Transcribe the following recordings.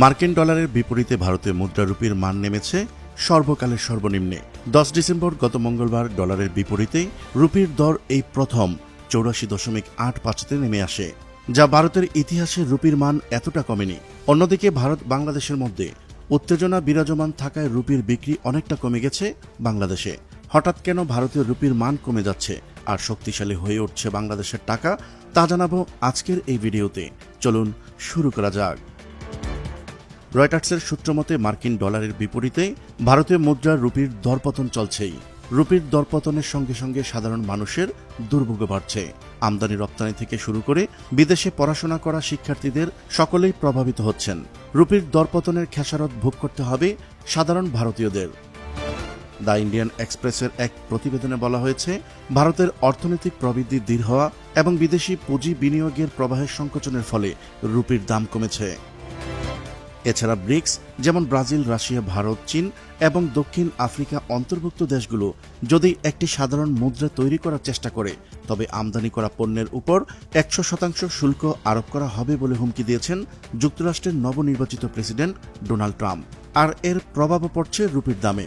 মার্কিন ডলারের বিপরীতে ভারতীয় মুদ্রা রুপির মান নেমেছে সর্বকালের সর্বনিম্নে। 10 ডিসেম্বর গত মঙ্গলবার ডলারের বিপরীতে রুপির দর এই প্রথম 84.85-তে নেমে আসে, যা ভারতের ইতিহাসে রুপির মান এতটা কমেনি। অন্যদিকে ভারত বাংলাদেশের মধ্যে উত্তেজনা বিরাজমান থাকায় রুপির বিক্রি অনেকটা কমে গেছে বাংলাদেশে। হঠাৎ কেন ভারতীয় রুপির মান কমে যাচ্ছে আর শক্তিশালী হয়ে উঠছে বাংলাদেশের টাকা, তা জানাবো আজকের এই ভিডিওতে। চলুন শুরু করা যাক। রয়টার্সের সূত্রমতে মার্কিন ডলারের বিপরীতে ভারতীয় মুদ্রার রুপির দরপতন চলছেই। রুপির দরপতনের সঙ্গে সঙ্গে সাধারণ মানুষের দুর্ভোগ বাড়ছে। আমদানি রপ্তানি থেকে শুরু করে বিদেশে পড়াশোনা করা শিক্ষার্থীদের সকলেই প্রভাবিত হচ্ছেন। রুপির দরপতনের খেসারত ভোগ করতে হবে সাধারণ ভারতীয়দের। দ্য ইন্ডিয়ান এক্সপ্রেসের এক প্রতিবেদনে বলা হয়েছে, ভারতের অর্থনৈতিক প্রবৃদ্ধি ধীর হওয়া এবং বিদেশি পুঁজি বিনিয়োগের প্রবাহের সংকোচনের ফলে রুপির দাম কমেছে। এছাড়া ব্রিক্স যেমন ব্রাজিল, রাশিয়া, ভারত, চীন এবং দক্ষিণ আফ্রিকা অন্তর্ভুক্ত দেশগুলো যদি একটি সাধারণ মুদ্রা তৈরি করার চেষ্টা করে, তবে আমদানি করা পণ্যের উপর 100% শুল্ক আরোপ করা হবে বলে হুমকি দিয়েছেন যুক্তরাষ্ট্রের নবনির্বাচিত প্রেসিডেন্ট ডোনাল্ড ট্রাম্প। আর এর প্রভাবও পড়ছে রুপির দামে।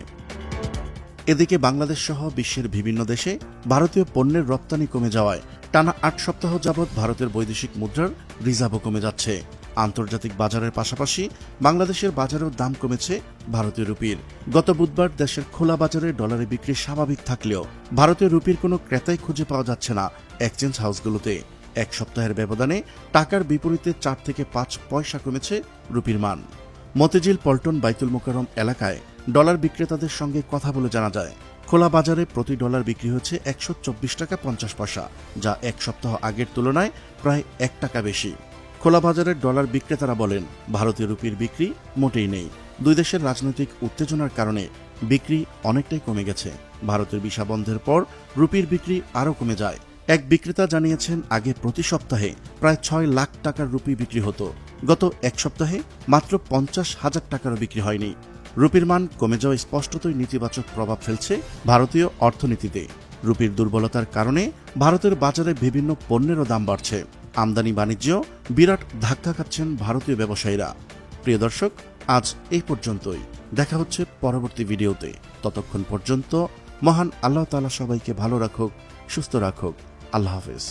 এদিকে বাংলাদেশ সহ বিশ্বের বিভিন্ন দেশে ভারতীয় পণ্যের রপ্তানি কমে যাওয়ায় টানা 8 সপ্তাহ যাবৎ ভারতের বৈদেশিক মুদ্রার রিজার্ভও কমে যাচ্ছে। আন্তর্জাতিক বাজারের পাশাপাশি বাংলাদেশের বাজারেও দাম কমেছে ভারতীয় রুপির। গত বুধবার দেশের খোলা বাজারে ডলারে বিক্রি স্বাভাবিক থাকলেও ভারতীয় রুপির কোনো ক্রেতাই খুঁজে পাওয়া যাচ্ছে না এক্সচেঞ্জ হাউসগুলোতে। এক সপ্তাহের ব্যবধানে টাকার বিপরীতে 4 থেকে 5 পয়সা কমেছে রুপির মান। মতিঝিল, পল্টন, বাইতুল মোকাররম এলাকায় ডলার বিক্রেতাদের সঙ্গে কথা বলে জানা যায়, খোলা বাজারে প্রতি ডলার বিক্রি হচ্ছে 124 টাকা 50 পয়সা, যা এক সপ্তাহ আগের তুলনায় প্রায় 1 টাকা বেশি। খোলা বাজারের ডলার বিক্রেতারা বলেন, ভারতীয় রুপির বিক্রি মোটেই নেই। দুই দেশের রাজনৈতিক উত্তেজনার কারণে বিক্রি অনেকটাই কমে গেছে। ভারতের ভিসা বন্ধের পর রুপির বিক্রি আরও কমে যায়। এক বিক্রেতা জানিয়েছেন, আগে প্রতি সপ্তাহে প্রায় 6 লাখ টাকার রুপি বিক্রি হতো। গত এক সপ্তাহে মাত্র 50,000 টাকারও বিক্রি হয়নি। রুপির মান কমে যাওয়া স্পষ্টতই নেতিবাচক প্রভাব ফেলছে ভারতীয় অর্থনীতিতে। রুপির দুর্বলতার কারণে ভারতের বাজারে বিভিন্ন পণ্যেরও দাম বাড়ছে। আমদানি বাণিজ্যেও বিরাট ধাক্কা খাচ্ছেন ভারতীয় ব্যবসায়ীরা। প্রিয় দর্শক, আজ এই পর্যন্তই। দেখা হচ্ছে পরবর্তী ভিডিওতে। ততক্ষণ পর্যন্ত মহান আল্লাহ তাআলা সবাইকে ভালো রাখুক, সুস্থ রাখুক। আল্লাহ হাফেজ।